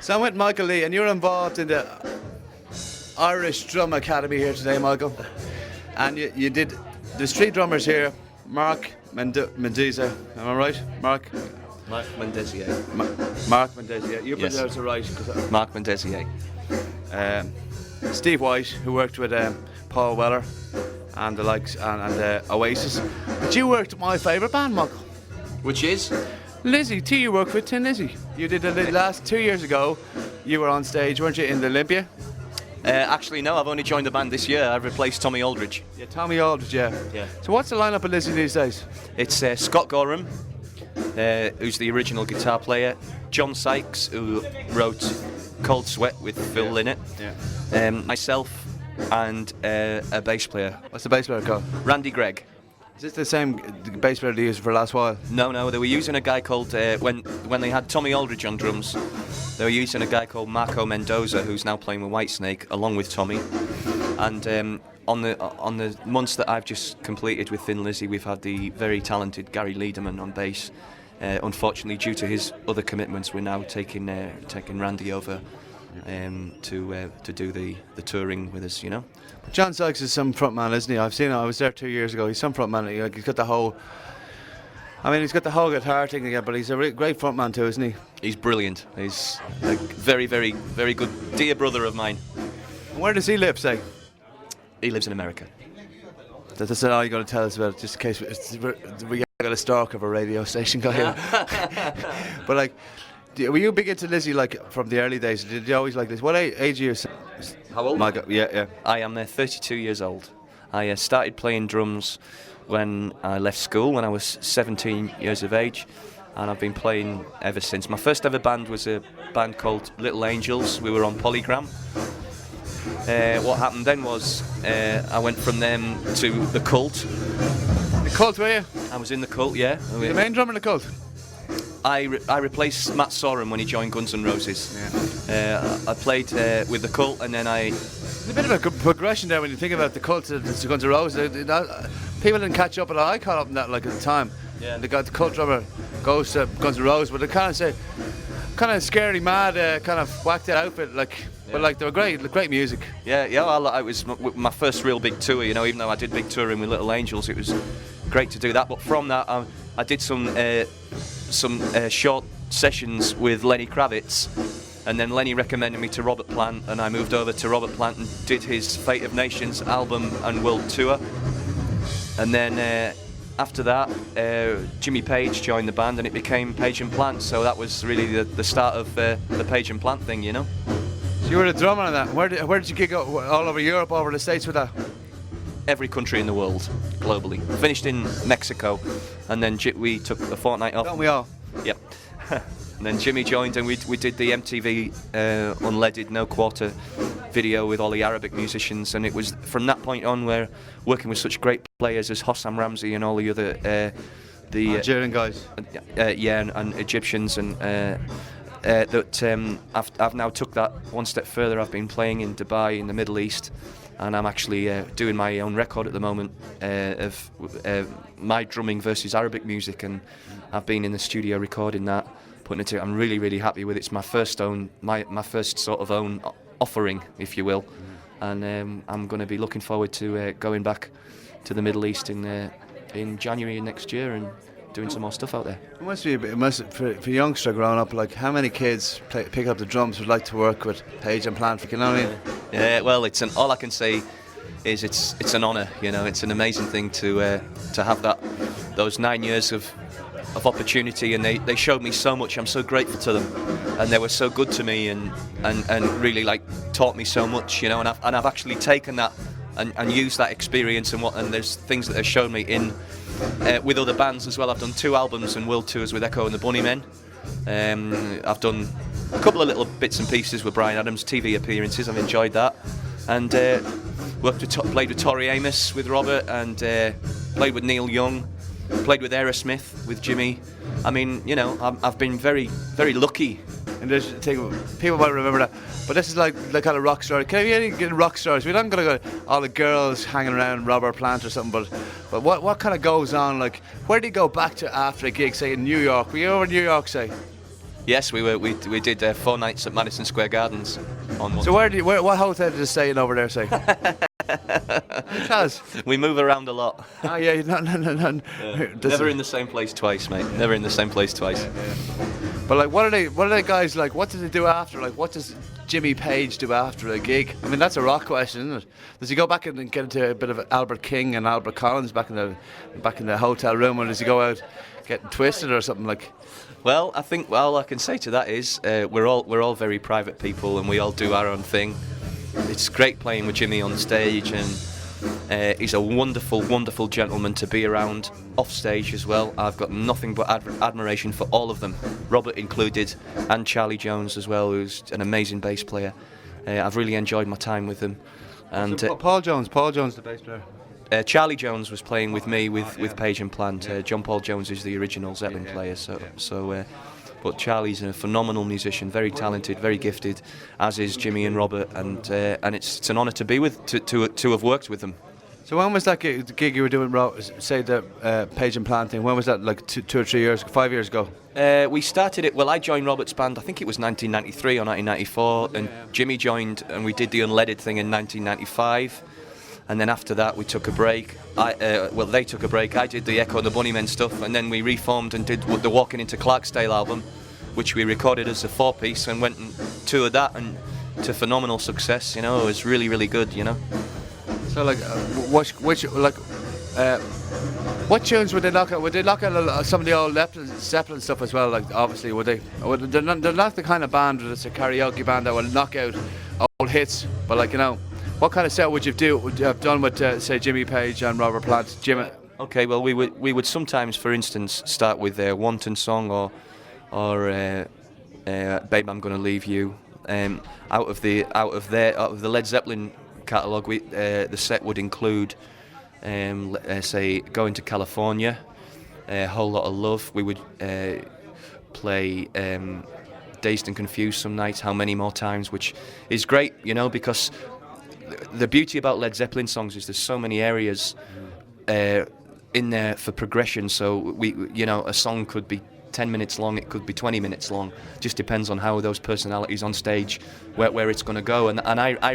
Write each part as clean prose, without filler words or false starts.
So I'm with Michael Lee, and you're involved in the Irish Drum Academy here today, Michael. And you did. There's three drummers here. Mark Mendoza. Am I right? Mark Mendezier. Mark Mendoza. You put it right. Mark Mendezier. Steve White, who worked with Paul Weller and the likes and Oasis. But you worked with my favourite band, Michael. Which is? Lizzy. You worked with Tin Lizzy. You did the last 2 years ago. You were on stage, weren't you, in the Olympia? Actually, no. I've only joined the band this year. I've replaced Tommy Aldridge. Yeah, Tommy Aldridge. Yeah. So what's the lineup of Lizzy these days? It's Scott Gorham, who's the original guitar player. John Sykes, who wrote Cold Sweat with Phil Lynott. Yeah. Myself and a bass player. What's the bass player called? Randy Gregg. Is this the same bass player they used for the last while? No, they were using a guy called, when they had Tommy Aldridge on drums, they were using a guy called Marco Mendoza, who's now playing with Whitesnake, along with Tommy. And on the months that I've just completed with Thin Lizzy, we've had the very talented Gary Liederman on bass. Unfortunately, due to his other commitments, we're now taking Randy over to do the touring with us, you know. John Sykes is some frontman, isn't he? I've seen him. I was there 2 years ago. He's some frontman. He's got the whole. He's got the whole guitar thing again, but he's a great frontman too, isn't he? He's brilliant. He's a very, very, very good dear brother of mine. Where does he live, say? He lives in America. That's all you're going to tell us about, just in case we got a stalk of a radio station guy here. But were you big into Lizzy from the early days? Did you always like this? What age are you? How old? Michael, yeah. I am 32 years old. I started playing drums when I left school when I was 17 years of age, and I've been playing ever since. My first ever band was a band called Little Angels. We were on Polygram. What happened then was I went from them to The Cult. The Cult, were you? I was in The Cult, yeah. The main drummer in The Cult? I replaced Matt Sorum when he joined Guns N' Roses. Yeah. I played with The Cult, and then There's a bit of a progression there when you think about The Cult to Guns N' Roses. People didn't catch up, but I caught up on that at the time. Yeah. They got the Cult drummer goes to Guns N' Roses, but they kind of scary, mad, kind of whacked out outfit, but they were great music. Yeah. It was my first real big tour, you know. Even though I did big touring with Little Angels, it was great to do that. But from that, I did some short sessions with Lenny Kravitz, and then Lenny recommended me to Robert Plant, and I moved over to Robert Plant and did his Fate of Nations album and world tour. And then after that, Jimmy Page joined the band, and it became Page and Plant. So that was really the start of the Page and Plant thing, you know. So you were a drummer on that. Where did you gig all over Europe, over the States with that? Every country in the world, globally. Finished in Mexico, and then we took a fortnight off. Don't we all? Yep. And then Jimmy joined, and we did the MTV unleaded, no quarter video with all the Arabic musicians, and it was from that point on we're working with such great players as Hossam Ramsey and all the other Algerian guys. And Egyptians, and I've now took that one step further. I've been playing in Dubai in the Middle East, and I'm actually doing my own record at the moment of my drumming versus Arabic music, and I've been in the studio recording that, putting it together. I'm really, really happy with it. It's my first sort of own offering, if you will, and I'm going to be looking forward to going back to the Middle East in January next year and doing some more stuff out there. It must for a youngster growing up, how many kids pick up the drums would like to work with Page and Plant? You know what I mean? Yeah, well, all I can say is it's an honour. You know, it's an amazing thing to have those 9 years of opportunity, and they showed me so much. I'm so grateful to them, and they were so good to me, and really taught me so much. You know, and I've actually taken that and used that experience, and there's things that they've shown me in. With other bands as well. I've done 2 albums and world tours with Echo and the Bunnymen. I've done a couple of little bits and pieces with Bryan Adams, TV appearances. I've enjoyed that, and played with Tori Amos with Robert, and played with Neil Young, played with Aerosmith with Jimmy. I mean, you know, I've been very, very lucky. And people might remember that, but this is like the kind of rock story. Can you get rock stories? We're not going to go all the girls hanging around Robert Plant or something, but what kind of goes on? Where do you go back to after a gig, say in New York? Were you over in New York, say? Yes, we did 4 nights at Madison Square Gardens on one. So what hotel did you stay in over there, say? Because we move around a lot. oh yeah, no. Never in the same place twice, mate. Never in the same place twice. But like, what are they guys like? What do they do after? Like, what does Jimmy Page do after a gig? I mean, that's a rock question, isn't it? Does he go back and get into a bit of Albert King and Albert Collins back in the hotel room, or does he go out getting twisted or something like? Well, I think all I can say to that is we're all very private people, and we all do our own thing. It's great playing with Jimmy on stage, and he's a wonderful, wonderful gentleman to be around off stage as well. I've got nothing but admiration for all of them, Robert included, and Charlie Jones as well, who's an amazing bass player. I've really enjoyed my time with them. And so Paul Jones, the bass player. Charlie Jones was playing with me with Page and Plant. John Paul Jones is the original Zepplin player. But Charlie's a phenomenal musician, very talented, very gifted, as is Jimmy and Robert, and it's an honour to be with to have worked with them. So when was that gig you were doing, say the Page and Plant thing? When was that? Like 2 or 3 years, 5 years ago? We started it. Well, I joined Robert's band. I think it was 1993 or 1994, and Jimmy joined, and we did the Unleaded thing in 1995. And then after that, we took a break. They took a break. I did the Echo and the Bunnymen stuff, and then we reformed and did the Walking into Clarksdale album, which we recorded as a 4-piece and went and toured that, and to phenomenal success. You know, it was really, really good. You know. So like, what tunes would they knock out? Would they knock out some of the old Zepplin stuff as well? Like, obviously, would they? They're not the kind of band that's a karaoke band that will knock out old hits, but like, you know. What kind of set would you have done with, say, Jimmy Page and Robert Plant? Jimmy. Okay, well, we would sometimes, for instance, start with their Wanton song or Babe, I'm Gonna Leave You. Out of the Led Zeppelin catalogue, the set would include, say, Going to California, A Whole Lot of Love. We would play Dazed and Confused some nights, How Many More Times, which is great, you know, because the beauty about Led Zeppelin songs is there's so many areas in there for progression. So a song could be 10 minutes long, it could be 20 minutes long. Just depends on how those personalities on stage, where it's going to go. And I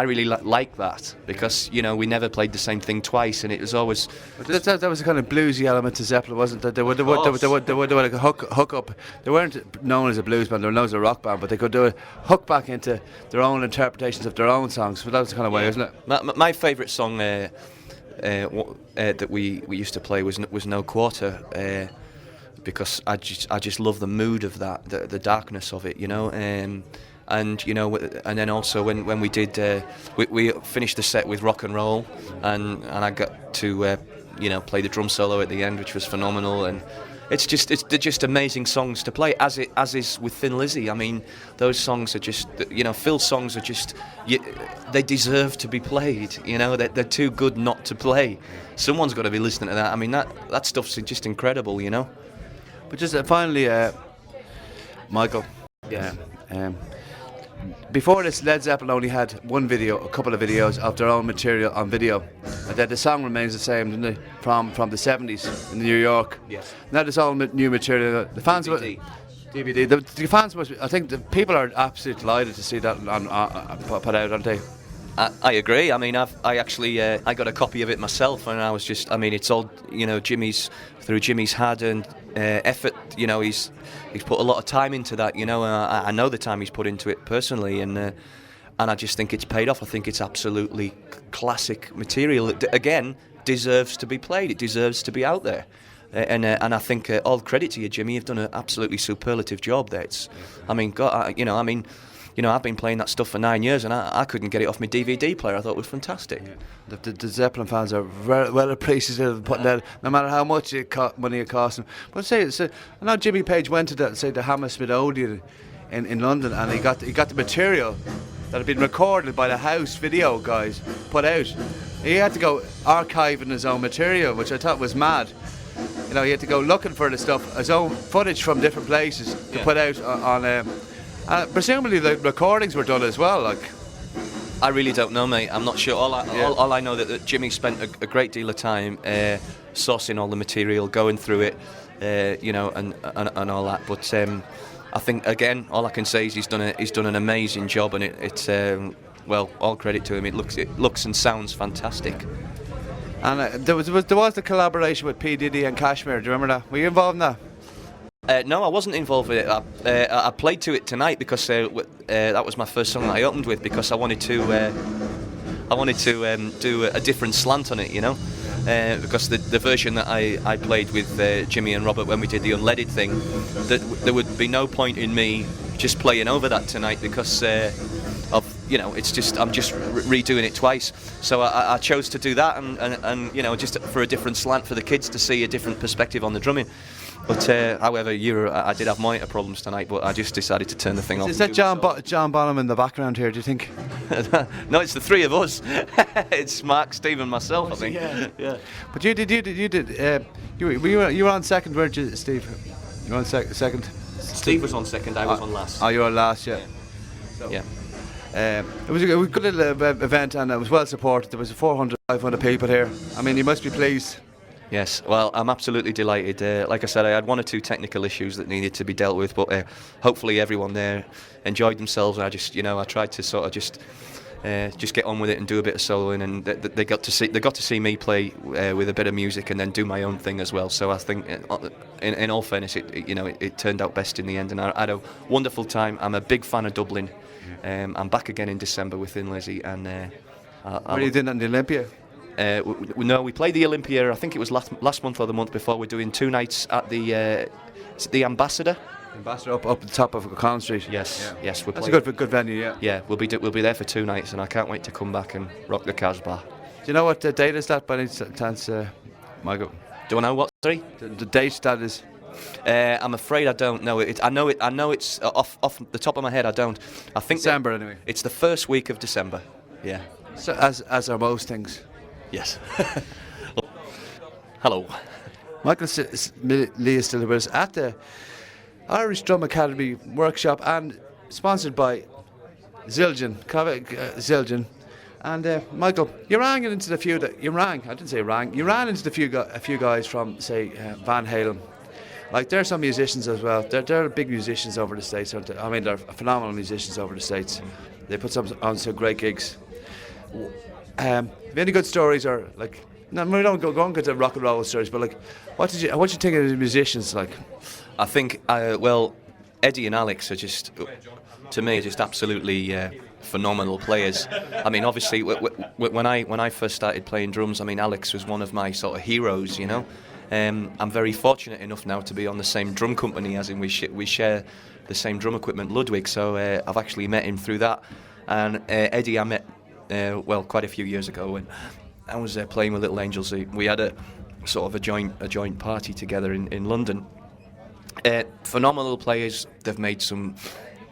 really like that, because we never played the same thing twice, and it was always. That was a kind of bluesy element to Zeppelin, wasn't it? They would like a hook up. They weren't known as a blues band; they were known as a rock band, but they could do a hook back into their own interpretations of their own songs. But that was the kind of way, isn't it? My favourite song that we used to play was No Quarter, because I just love the mood of that, the darkness of it, And then also when we did, we finished the set with Rock and Roll, and I got to play the drum solo at the end, which was phenomenal. And they're just amazing songs to play, as is with Thin Lizzy. I mean, those songs are just, Phil's songs are just, they deserve to be played. They're too good not to play. Someone's got to be listening to that. I mean, that stuff's just incredible. But just finally, Micheal. Yeah. Before this, Led Zeppelin only had a couple of videos of their own material on video. And then the song remains the same, doesn't it? From the 70s in New York. Yes. Now there's all new material. The fans DVD. The fans must. I think the people are absolutely delighted to see that put out, aren't they? I agree. I mean, I actually got a copy of it myself, and I was just. I mean, it's all Jimmy's had and effort. He's put a lot of time into that. I know the time he's put into it personally, and I just think it's paid off. I think it's absolutely classic material. It, again, deserves to be played. It deserves to be out there. And I think all credit to you, Jimmy. You've done an absolutely superlative job there. I've been playing that stuff for 9 years, and I couldn't get it off my DVD player. I thought it was fantastic. Yeah. The Zeppelin fans are very well appreciative of putting that, no matter how much money it costs them. But I know Jimmy Page went to the Hammersmith Odeon in London, and he got the material that had been recorded by the House Video guys put out. He had to go archiving his own material, which I thought was mad. He had to go looking for the stuff, his own footage from different places to put out on. Presumably the recordings were done as well. Like, I really don't know, mate. I'm not sure. All I know that Jimmy spent a great deal of time sourcing all the material, going through it, you know, and all that. But I think again, all I can say is he's done an amazing job, and it's well, all credit to him. It looks and sounds fantastic. And there was the collaboration with P Diddy and Kashmir. Do you remember that? Were you involved in that? No, I wasn't involved with it. I played to it tonight because that was my first song that I opened with, because I wanted to do a different slant on it, you know. Because the version that I played with Jimmy and Robert when we did the unleaded thing, there would be no point in me just playing over that tonight, because of, you know, it's just I'm just redoing it twice. So I chose to do that, and you know, just for a different slant for the kids to see a different perspective on the drumming. But however, I did have monitor problems tonight, but I just decided to turn the thing off. Is that John Bonham in the background here, do you think? No, it's the three of us. It's Mark, Steve and myself, I think. Yeah. But you were on second, weren't you, Steve? You were on second? Steve was on second, I was on last. Oh, you were on last, yeah. So, yeah. It was a good little event, and it was well supported. There was 400, 500 people here. I mean, you must be pleased. Yes, well, I'm absolutely delighted. Like I said, I had one or two technical issues that needed to be dealt with, but hopefully everyone there enjoyed themselves. And I tried to sort of just get on with it and do a bit of soloing, and they got to see me play with a bit of music and then do my own thing as well. So I think, in all fairness, it turned out best in the end, and I had a wonderful time. I'm a big fan of Dublin. I'm back again in December with Lizzy, and what are you doing at the Olympia? No, we played the Olympia. I think it was last month or the month before. We're doing 2 nights at the Ambassador. Ambassador up the top of O'Connell Street. Yes, yeah. Yes. That's a good venue, yeah. Yeah, we'll be there for 2 nights, and I can't wait to come back and rock the Casbah. Do you know what date is that by any chance, Michael? Do I know what? Sorry. The date that is. I'm afraid I don't know it. I know it's off the top of my head. I don't. I think December anyway. It's the first week of December. Yeah. So as are most things. Yes. Hello. Michael Lee is still with us at the Irish Drum Academy workshop, and sponsored by Zildjian. And Michael, you ran into the few that you ran. I didn't say rang. You ran into a few guys from, say, Van Halen. Like, they're some musicians as well. They're big musicians over the States, aren't they? I mean, they're phenomenal musicians over the States. They put on some great gigs. Have you any good stories, or like? No, we don't go and get the rock and roll stories, but like, what you think of the musicians like? I think well, Eddie and Alex are just, to me, just absolutely phenomenal players. I mean, obviously, when I first started playing drums, I mean, Alex was one of my sort of heroes, you know. I'm very fortunate enough now to be on the same drum company, as in we share the same drum equipment, Ludwig. So I've actually met him through that, and Eddie I met quite a few years ago when I was playing with Little Angels. We had a sort of a joint party together in London. Phenomenal players. They've made some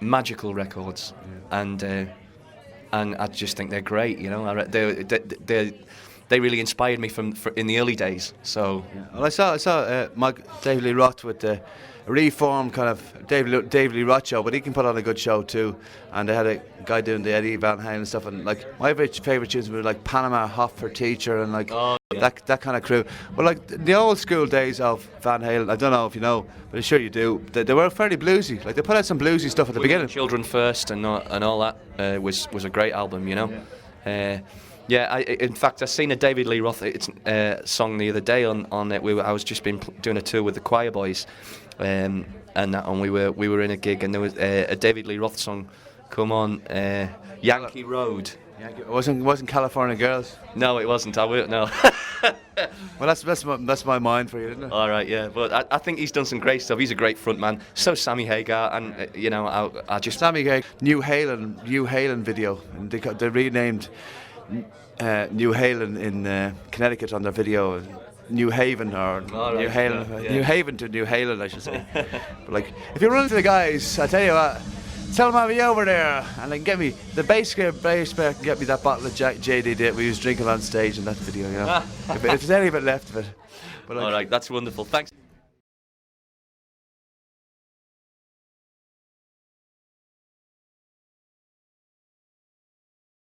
magical records, and I just think they're great. You know, they really inspired me in the early days. So, yeah. Well, I saw David Lee Roth with the reformed kind of David Lee Roth show, but he can put on a good show too. And they had a guy doing the Eddie Van Halen and stuff, and like my favourite tunes were like Panama Hot for Teacher and like that kind of crew. But like the old school days of Van Halen, I don't know if you know, but I'm sure you do. They were fairly bluesy. Like they put out some bluesy stuff at the beginning. Children First and all that was a great album, you know. Yeah. In fact, I seen a David Lee Roth song the other day on it. I was just been doing a tour with the Choir Boys, and we were in a gig, and there was a David Lee Roth song come on, Yankee Road. It wasn't California Girls. No, it wasn't. I won't know. Well, that's my mind for you, isn't it? All right, yeah. But I think he's done some great stuff. He's a great front man. So Sammy Hagar, and you know, I just Sammy Hagar, New Halen video, and they renamed New Halen in Connecticut on their video. New Haven or New Halen, New Haven to New Halen, I should say. But like, if you run into the guys, I tell you what, tell them I'll be over there, and they can get me the bass player can get me that bottle of JD that we was drinking on stage in that video. You know, if there's any of it left of it. But like, all right, that's wonderful. Thanks.